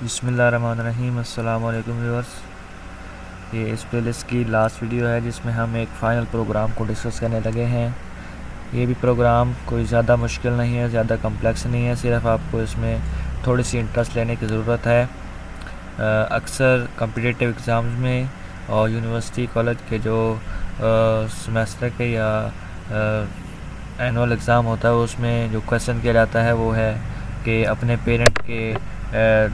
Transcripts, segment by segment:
बिस्मिल्लाहिर्रहमानिर्रहीम। अस्सलाम वालेकुम व्यूअर्स। ये इस प्लेलिस्ट की लास्ट वीडियो है जिसमें हम एक फ़ाइनल प्रोग्राम को डिस्कस करने लगे हैं। ये भी प्रोग्राम कोई ज़्यादा मुश्किल नहीं है, ज़्यादा कम्प्लेक्स नहीं है, सिर्फ आपको इसमें थोड़ी सी इंटरेस्ट लेने की ज़रूरत है। अक्सर कम्पिटिटिव एग्ज़ाम्स में और यूनिवर्सिटी कॉलेज के जो सेमेस्टर के या एनुअल एग्ज़ाम होता है उसमें जो क्वेश्चन किया जाता है वो है कि अपने पेरेंट के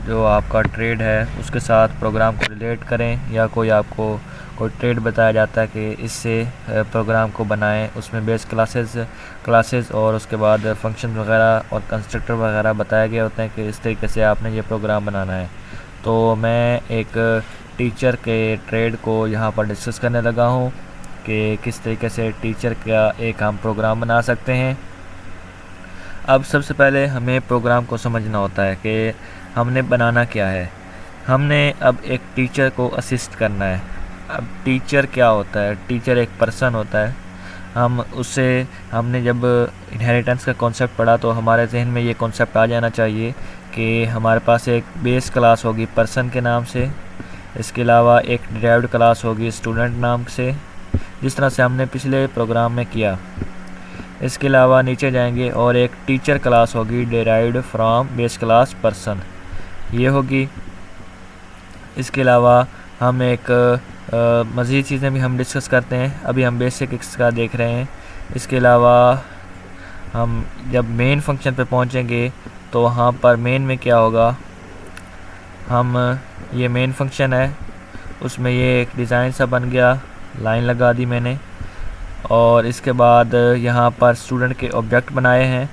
जो आपका ट्रेड है उसके साथ प्रोग्राम को रिलेट करें, या कोई आपको कोई ट्रेड बताया जाता है कि इससे प्रोग्राम को बनाएं। उसमें बेस क्लासेस और उसके बाद फंक्शन वगैरह और कंस्ट्रक्टर वगैरह बताए गए होते हैं कि इस तरीके से आपने ये प्रोग्राम बनाना है। तो मैं एक टीचर के ट्रेड को यहाँ पर डिस्कस करने लगा हूँ कि किस तरीके से टीचर का एक हम प्रोग्राम बना सकते हैं। अब सबसे पहले हमें प्रोग्राम को समझना होता है कि हमने बनाना क्या है। हमने अब एक टीचर को असिस्ट करना है। अब टीचर क्या होता है? टीचर एक पर्सन होता है। हमने जब इनहेरिटेंस का कॉन्सेप्ट पढ़ा तो हमारे जहन में ये कॉन्सेप्ट आ जाना चाहिए कि हमारे पास एक बेस क्लास होगी पर्सन के नाम से, इसके अलावा एक डिराइव्ड क्लास होगी स्टूडेंट नाम से, जिस तरह से हमने पिछले प्रोग्राम में किया। इसके अलावा नीचे जाएंगे और एक टीचर क्लास होगी derived from base class person, ये होगी। इसके अलावा हम एक मज़ीद चीज़ें भी हम डिस्कस करते हैं, अभी हम बेसिक्स का देख रहे हैं। इसके अलावा हम जब मेन फंक्शन पे पहुंचेंगे तो वहाँ पर मेन में क्या होगा, ये मेन फंक्शन है, उसमें ये एक डिज़ाइन सा बन गया, लाइन लगा दी मैंने। और इसके बाद यहाँ पर स्टूडेंट के ऑब्जेक्ट बनाए हैं।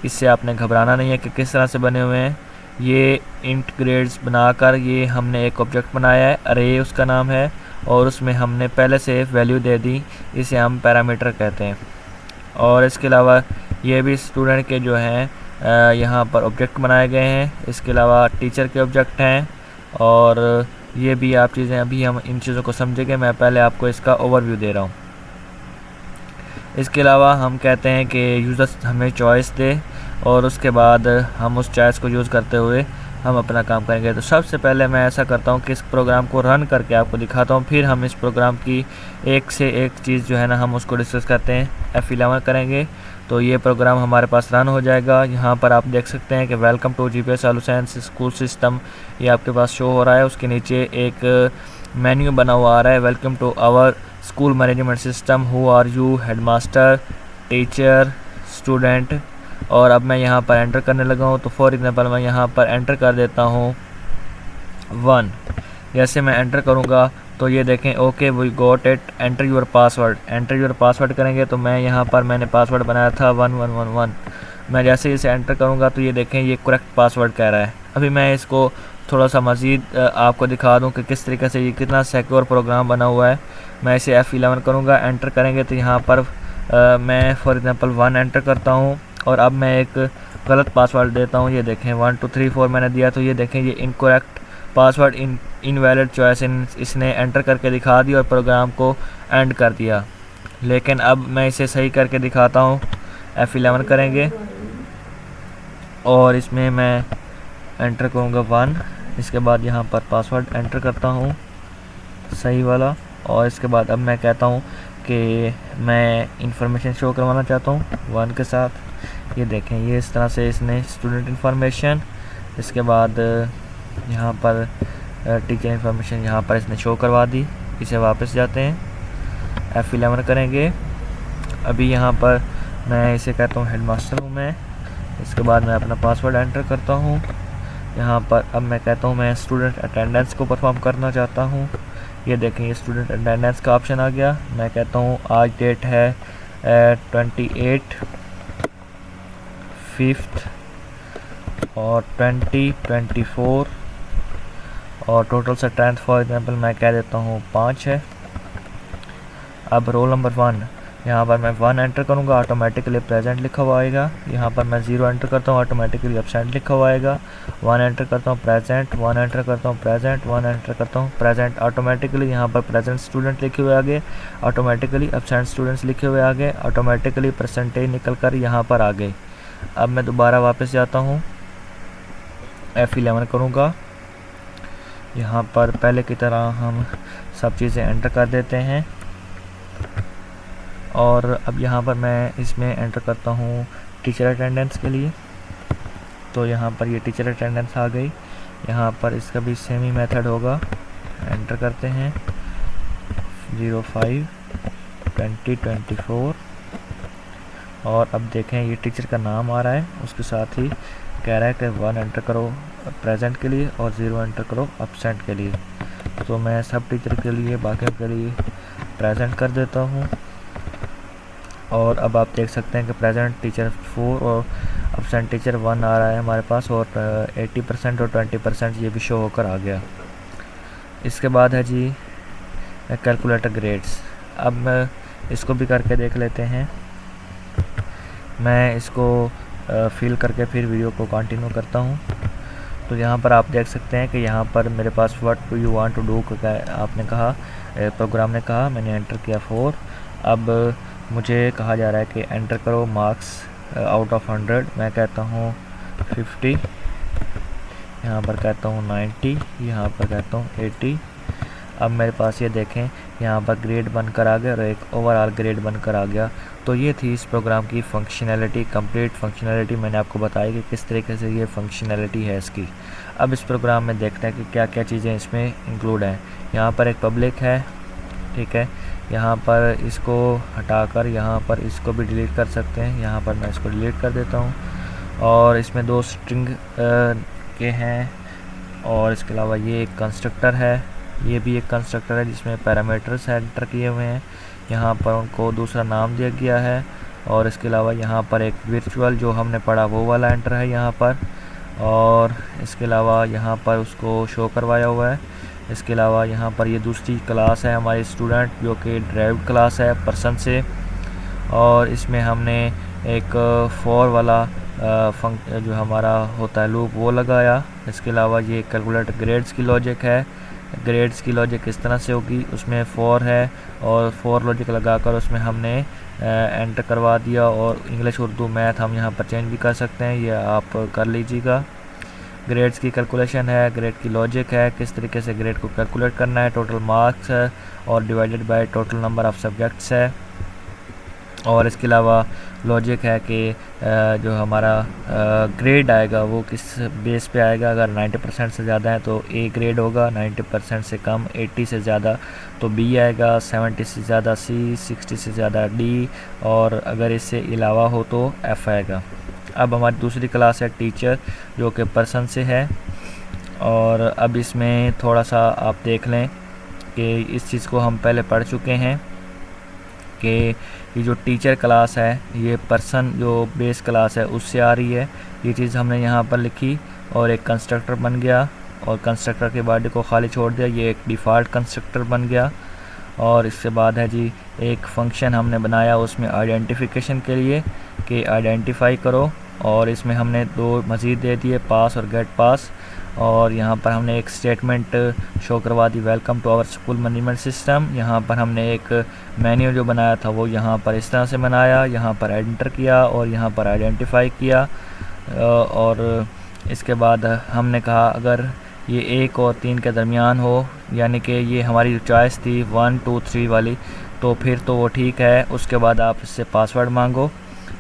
इससे आपने घबराना नहीं है कि किस तरह से बने हुए हैं। ये इंट ग्रेड्स बनाकर ये हमने एक ऑब्जेक्ट बनाया है, अरे उसका नाम है, और उसमें हमने पहले से वैल्यू दे दी, इसे हम पैरामीटर कहते हैं। और इसके अलावा ये भी स्टूडेंट के जो हैं यहाँ पर ऑब्जेक्ट बनाए गए हैं। इसके अलावा टीचर के ऑब्जेक्ट हैं, और ये भी आप चीज़ें अभी हम इन चीज़ों को समझेंगे। मैं पहले आपको इसका ओवरव्यू दे रहा हूँ। इसके अलावा हम कहते हैं कि यूज़र हमें चॉइस दे और उसके बाद हम उस चॉइस को यूज़ करते हुए हम अपना काम करेंगे। तो सबसे पहले मैं ऐसा करता हूँ कि इस प्रोग्राम को रन करके आपको दिखाता हूँ, फिर हम इस प्रोग्राम की एक से एक चीज़ जो है ना हम उसको डिस्कस करते हैं। F11 करेंगे तो ये प्रोग्राम हमारे पास रन हो जाएगा। यहाँ पर आप देख सकते हैं कि welcome to GPS solutions school system, ये आपके पास शो हो रहा है। उसके नीचे एक मेन्यू बना हुआ आ रहा है, welcome to our school management system, who are you, headmaster, teacher, student. और अब मैं यहाँ पर एंटर करने लगा हूँ, तो फॉर एग्जांपल मैं यहाँ पर एंटर कर देता हूँ 1। जैसे मैं एंटर करूँगा तो ये देखें, okay we got it, enter your password. Enter your password करेंगे तो मैं यहाँ पर मैंने पासवर्ड बनाया था 1111। मैं जैसे ही इसे एंटर करूँगा तो ये देखें ये करेक्ट पासवर्ड कह रहा है। अभी मैं इसको थोड़ा सा मज़ीद आपको दिखा दूँ कि किस तरीके से ये कितना सिक्योर प्रोग्राम बना हुआ है। मैं इसे F11 करूँगा, एंटर करेंगे तो यहाँ पर मैं फॉर एग्ज़ाम्पल 1 एंटर करता हूँ, और अब मैं एक गलत पासवर्ड देता हूँ। ये देखें 1 2 3 4 मैंने दिया, तो ये देखें ये इनकरेक्ट पासवर्ड, इनवैलिड चॉइस इसने एंटर करके दिखा दी और प्रोग्राम को एंड कर दिया। लेकिन अब मैं इसे सही करके दिखाता हूँ। F11 करेंगे और इसमें मैं एंटर करूँगा 1। इसके बाद यहाँ पर पासवर्ड एंटर करता हूँ सही वाला, और इसके बाद अब मैं कहता हूँ कि मैं इंफॉर्मेशन शो करवाना चाहता हूँ 1 के साथ। ये देखें ये इस तरह से इसने स्टूडेंट इंफॉर्मेशन, इसके बाद यहाँ पर टीचर इंफॉर्मेशन यहाँ पर इसने शो करवा दी। इसे वापस जाते हैं, F11 करेंगे। अभी यहाँ पर मैं इसे कहता हूँ हेडमास्टर हूँ मैं। इसके बाद मैं अपना पासवर्ड एंटर करता हूँ यहाँ पर। अब मैं कहता हूँ मैं स्टूडेंट अटेंडेंस को परफॉर्म करना चाहता हूँ। ये देखें ये स्टूडेंट अटेंडेंस का ऑप्शन आ गया। मैं कहता हूँ आज डेट है 28/5 और 2024, और टोटल स्ट्रेंथ फॉर एग्जांपल मैं कह देता हूँ 5 है। अब रोल नंबर 1, यहाँ पर मैं 1 एंटर करूँगा, ऑटोमेटिकली प्रेजेंट लिखा हुआ आएगा। यहाँ पर मैं 0 एंटर करता हूँ, ऑटोमेटिकली एब्सेंट लिखा हुआ आएगा। 1 एंटर करता हूँ प्रेजेंट, 1 एंटर करता हूँ प्रेजेंट, 1 एंटर करता हूँ प्रेजेंट। ऑटोमेटिकली यहाँ पर प्रेजेंट स्टूडेंट लिखे हुए आगे, ऑटोमेटिकली एब्सेंट स्टूडेंट्स लिखे हुए आगे, ऑटोमेटिकली परसेंटेज निकल कर यहाँ पर आ गए। अब मैं दोबारा वापस जाता हूँ, F11 करूँगा यहाँ पर पहले की तरह हम सब चीज़ें एंटर कर देते हैं। और अब यहाँ पर मैं इसमें एंटर करता हूँ टीचर अटेंडेंस के लिए। तो यहाँ पर ये टीचर अटेंडेंस आ गई। यहाँ पर इसका भी सेम ही मेथड होगा, एंटर करते हैं 05/2024। और अब देखें ये टीचर का नाम आ रहा है, उसके साथ ही कह रहा है कि 1 एंटर करो प्रेजेंट के लिए और 0 एंटर करो एब्सेंट के लिए। तो मैं सब टीचर के लिए बाकियों के लिए प्रेजेंट कर देता हूँ। और अब आप देख सकते हैं कि प्रेजेंट टीचर 4 और एब्सेंट टीचर 1 आ रहा है हमारे पास, और 80% और 20% ये भी शो होकर आ गया। इसके बाद है जी कैलकुलेटर ग्रेड्स। अब मैं इसको भी करके देख लेते हैं। मैं इसको फिल करके फिर वीडियो को कंटिन्यू करता हूँ। तो यहाँ पर आप देख सकते हैं कि यहाँ पर मेरे पास what do you want to do का आपने कहा, प्रोग्राम ने कहा, मैंने एंटर किया 4। अब मुझे कहा जा रहा है कि एंटर करो मार्क्स आउट ऑफ 100। मैं कहता हूँ 50, यहाँ पर कहता हूँ 90, यहाँ पर कहता हूँ 80। अब मेरे पास ये देखें यहाँ पर ग्रेड बनकर आ गया और एक ओवरऑल ग्रेड बनकर आ गया। तो ये थी इस प्रोग्राम की फंक्शनैलिटी, कंप्लीट फंक्शनैलिटी मैंने आपको बताई कि किस तरीके से ये फंक्शनैलिटी है इसकी। अब इस प्रोग्राम में देखते हैं कि क्या क्या चीज़ें इसमें इंक्लूड हैं। यहाँ पर एक पब्लिक है, ठीक है, यहाँ पर इसको हटाकर यहाँ पर इसको भी डिलीट कर सकते हैं। यहाँ पर मैं इसको डिलीट कर देता हूँ। और इसमें 2 स्ट्रिंग के हैं, और इसके अलावा ये एक कंस्ट्रक्टर है, ये भी एक कंस्ट्रक्टर है जिसमें पैरामीटर्स एंटर किए हुए हैं। यहाँ पर उनको दूसरा नाम दिया गया है। और इसके अलावा यहाँ पर एक वर्चुअल जो हमने पढ़ा वो वाला एंटर है यहाँ पर। और इसके अलावा यहाँ पर उसको शो करवाया हुआ है। इसके अलावा यहाँ पर ये दूसरी क्लास है हमारी स्टूडेंट, जो कि ड्राइव्ड क्लास है पर्सन से। और इसमें हमने एक फॉर वाला जो हमारा होता है लूप वो लगाया। इसके अलावा ये कैलकुलेटर ग्रेड्स की लॉजिक है। ग्रेड्स की लॉजिक किस तरह से होगी, उसमें फॉर है और फॉर लॉजिक लगाकर उसमें हमने एंटर करवा दिया। और इंग्लिश उर्दू मैथ हम यहाँ पर चेंज भी कर सकते हैं, ये आप कर लीजिएगा। ग्रेड्स की कैलकुलेशन है, ग्रेड की लॉजिक है, किस तरीके से ग्रेड को कैलकुलेट करना है, टोटल मार्क्स है और divided by total number of subjects है। और इसके अलावा लॉजिक है कि जो हमारा ग्रेड आएगा वो किस बेस पे आएगा। अगर 90% से ज़्यादा है तो ए ग्रेड होगा, 90% से कम 80 से ज़्यादा तो बी आएगा, 70 से ज़्यादा सी, 60 से ज़्यादा डी, और अगर इससे अलावा हो तो एफ़ आएगा। अब हमारी दूसरी क्लास है टीचर, जो कि पर्सन से है। और अब इसमें थोड़ा सा आप देख लें कि इस चीज़ को हम पहले पढ़ चुके हैं कि ये जो टीचर क्लास है ये पर्सन जो बेस क्लास है उससे आ रही है। ये चीज़ हमने यहाँ पर लिखी और एक कंस्ट्रक्टर बन गया, और कंस्ट्रक्टर के बॉडी को खाली छोड़ दिया, ये एक डिफ़ॉल्ट कंस्ट्रक्टर बन गया। और इसके बाद है जी एक फंक्शन हमने बनाया उसमें आइडेंटिफिकेशन के लिए कि आइडेंटिफाई करो, और इसमें हमने 2 मज़ीद दे दिए, पास और गेट पास। और यहाँ पर हमने एक स्टेटमेंट शो करवा दी, welcome to our school management system. यहाँ पर हमने एक मेन्यू जो बनाया था वो यहाँ पर इस तरह से बनाया, यहाँ पर एंटर किया और यहाँ पर आइडेंटिफाई किया। और इसके बाद हमने कहा अगर ये 1 और 3 के दरमियान हो, यानी कि ये हमारी चॉइस थी 1 2 3 वाली, तो फिर तो वो ठीक है। उसके बाद आप इससे पासवर्ड मांगो।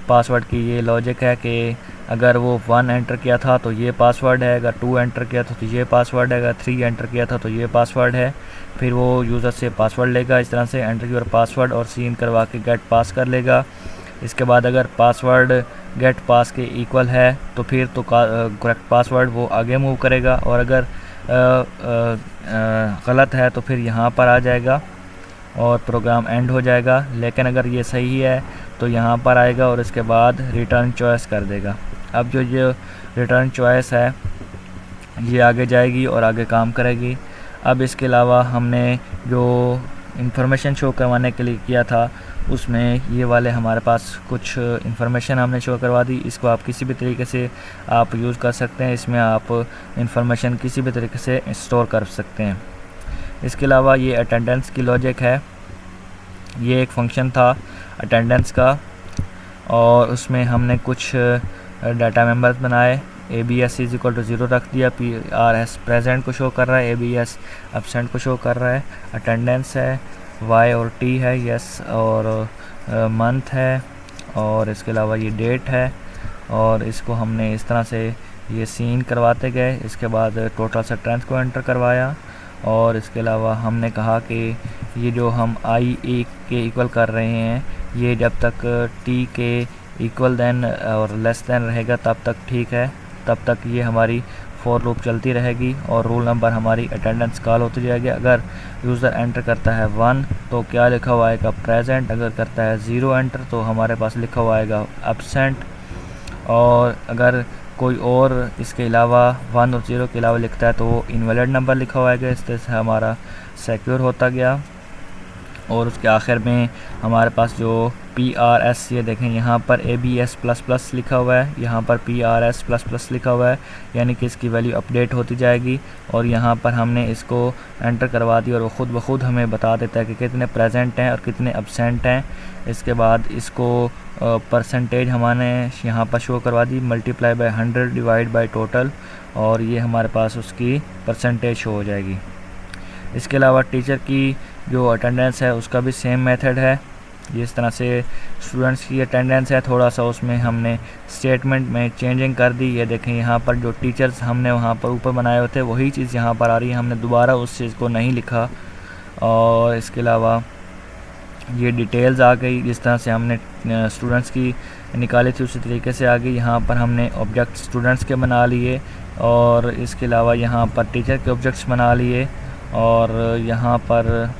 पासवर्ड की ये लॉजिक है कि अगर वो 1 एंटर किया था तो ये पासवर्ड है, अगर 2 एंटर किया था तो ये पासवर्ड है, अगर 3 एंटर किया था तो ये पासवर्ड है। फिर वो यूज़र से पासवर्ड लेगा, इस तरह से एंटर योर पासवर्ड और सीन करवा के गेट पास कर लेगा। इसके बाद अगर पासवर्ड गेट पास के इक्वल है तो फिर तो करेक्ट पासवर्ड वो आगे मूव करेगा, और अगर गलत है तो फिर यहाँ पर आ जाएगा और प्रोग्राम एंड हो जाएगा। लेकिन अगर ये सही है तो यहाँ पर आएगा और इसके बाद रिटर्न चॉइस कर देगा। अब जो ये रिटर्न चॉइस है ये आगे जाएगी और आगे काम करेगी। अब इसके अलावा हमने जो इंफॉर्मेशन शो करवाने के लिए किया था उसमें ये वाले हमारे पास कुछ इंफॉर्मेशन हमने शो करवा दी। इसको आप किसी भी तरीके से आप यूज़ कर सकते हैं, इसमें आप इंफॉर्मेशन किसी भी तरीके से स्टोर कर सकते हैं। इसके अलावा ये अटेंडेंस की लॉजिक है, ये एक फंक्शन था अटेंडेंस का, और उसमें हमने कुछ डाटा मेंबर्स बनाए। ABS इज इक्वल टू 0 रख दिया, PRS प्रेजेंट को शो कर रहा है, ABS एब्सेंट को शो कर रहा है, अटेंडेंस है, Y और T है, यस और मंथ है, और इसके अलावा ये डेट है, और इसको हमने इस तरह से ये सीन करवाते गए। इसके बाद टोटल स्ट्रेंथ को एंटर करवाया, और इसके अलावा हमने कहा कि ये जो हम I के इक्वल कर रहे हैं ये जब तक T के इक्वल देन और लेस देन रहेगा तब तक ठीक है, तब तक ये हमारी फॉर लूप चलती रहेगी और रूल नंबर हमारी अटेंडेंस कॉल होती जाएगी। अगर यूज़र एंटर करता है 1 तो क्या लिखा हुआ आएगा प्रेजेंट, अगर करता है 0 एंटर तो हमारे पास लिखा हुआ आएगा एब्सेंट, और अगर कोई और इसके अलावा 1 और 0 के अलावा लिखता है तो वो इनवैलिड नंबर लिखा हुआ आएगा। इस तरह से हमारा सिक्योर होता गया। और उसके आखिर में हमारे पास जो PRS, ये देखें यहाँ पर ABS++ लिखा हुआ है, यहाँ पर PRS++ लिखा हुआ है, यानी कि इसकी वैल्यू अपडेट होती जाएगी। और यहाँ पर हमने इसको एंटर करवा दी और वो ख़ुद ब खुद हमें बता देता है कि कितने प्रेजेंट हैं और कितने एब्सेंट हैं। इसके बाद इसको परसेंटेज हमने यहाँ पर शो करवा दी, multiply by 100 divide by total, और ये हमारे पास उसकी परसेंटेज शो हो जाएगी। इसके अलावा टीचर की जो अटेंडेंस है उसका भी सेम मेथड है। जिस तरह से स्टूडेंट्स की अटेंडेंस है, थोड़ा सा उसमें हमने स्टेटमेंट में चेंजिंग कर दी। ये देखें यहाँ पर जो टीचर्स हमने वहाँ पर ऊपर बनाए हुए थे वही चीज़ यहाँ पर आ रही है, हमने दोबारा उस चीज़ को नहीं लिखा। और इसके अलावा ये डिटेल्स आ गई, जिस तरह से हमने स्टूडेंट्स की निकाली थी उसी तरीके से आ गई। यहाँ पर हमने ऑब्जेक्ट स्टूडेंट्स के बना लिए, और इसके अलावा यहाँ पर टीचर के ऑब्जेक्ट्स बना लिए, और यहाँ पर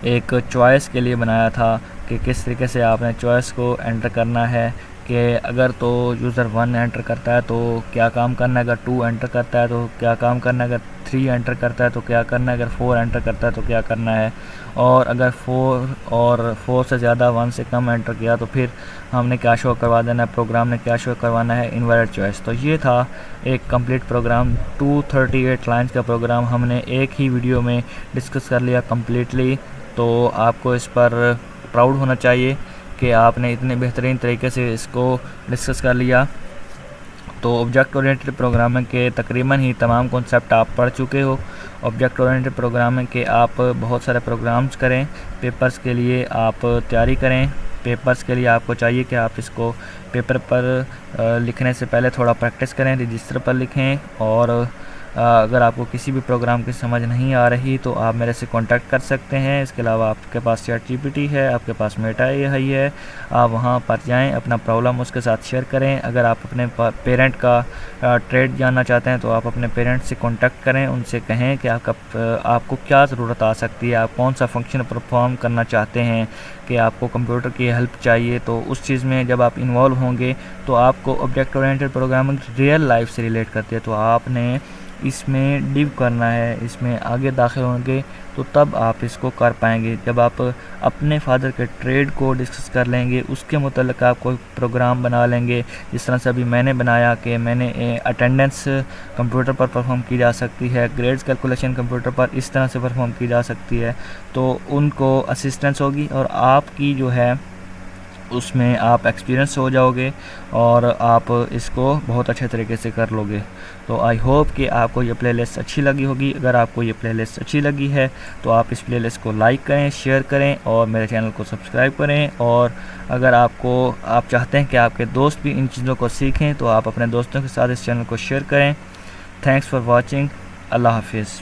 एक चॉइस के लिए बनाया था कि किस तरीके से आपने चॉइस को एंटर करना है, कि अगर तो यूज़र 1 एंटर करता है तो क्या काम करना है, अगर 2 एंटर करता है तो क्या काम करना है, अगर 3 एंटर करता है तो क्या करना है, अगर 4 एंटर करता है तो क्या करना है, और अगर 4 से ज़्यादा 1 से कम एंटर किया तो फिर हमने क्या शो करवा देना है, प्रोग्राम ने क्या शो करवाना है, इनवैलिड चॉइस। तो ये था एक कंप्लीट प्रोग्राम, 238 लाइन्स का प्रोग्राम हमने एक ही वीडियो में डिस्कस कर लिया कम्प्लीटली। तो आपको इस पर प्राउड होना चाहिए कि आपने इतने बेहतरीन तरीके से इसको डिस्कस कर लिया। तो ऑब्जेक्ट ओरिएंटेड प्रोग्रामिंग के तकरीबन ही तमाम कॉन्सेप्ट आप पढ़ चुके हो। ऑब्जेक्ट ओरिएंटेड प्रोग्रामिंग के आप बहुत सारे प्रोग्राम्स करें, पेपर्स के लिए आप तैयारी करें। पेपर्स के लिए आपको चाहिए कि आप इसको पेपर पर लिखने से पहले थोड़ा प्रैक्टिस करें, रजिस्टर पर लिखें। और अगर आपको किसी भी प्रोग्राम की समझ नहीं आ रही तो आप मेरे से कांटेक्ट कर सकते हैं। इसके अलावा आपके पास ChatGPT है, आपके पास मेटा AI है, आप वहां पर जाएं, अपना प्रॉब्लम उसके साथ शेयर करें। अगर आप अपने पेरेंट का ट्रेड जानना चाहते हैं तो आप अपने पेरेंट से कांटेक्ट करें, उनसे कहें कि आपको क्या ज़रूरत आ सकती है, आप कौन सा फंक्शन परफॉर्म करना चाहते हैं, कि आपको कंप्यूटर की हेल्प चाहिए। तो उस चीज़ में जब आप इन्वॉल्व होंगे तो आपको object oriented programming real life से रिलेट करती है, तो आपने इसमें डिव करना है, इसमें आगे दाखिल होंगे तो तब आप इसको कर पाएंगे। जब आप अपने फादर के ट्रेड को डिस्कस कर लेंगे, उसके मुतल्लिक़ आप कोई प्रोग्राम बना लेंगे, जिस तरह से अभी मैंने बनाया कि मैंने अटेंडेंस कंप्यूटर पर परफॉर्म की जा सकती है, ग्रेड्स कैलकुलेशन कंप्यूटर पर इस तरह से परफॉर्म की जा सकती है, तो उनको असिस्टेंस होगी और आपकी जो है उसमें आप एक्सपीरियंस हो जाओगे और आप इसको बहुत अच्छे तरीके से कर लोगे। तो आई होप कि आपको ये प्लेलिस्ट अच्छी लगी होगी। अगर आपको ये प्लेलिस्ट अच्छी लगी है तो आप इस प्लेलिस्ट को लाइक करें, शेयर करें और मेरे चैनल को सब्सक्राइब करें। और अगर आप चाहते हैं कि आपके दोस्त भी इन चीज़ों को सीखें तो आप अपने दोस्तों के साथ इस चैनल को शेयर करें। Thanks for watching. अल्लाह हाफिज़।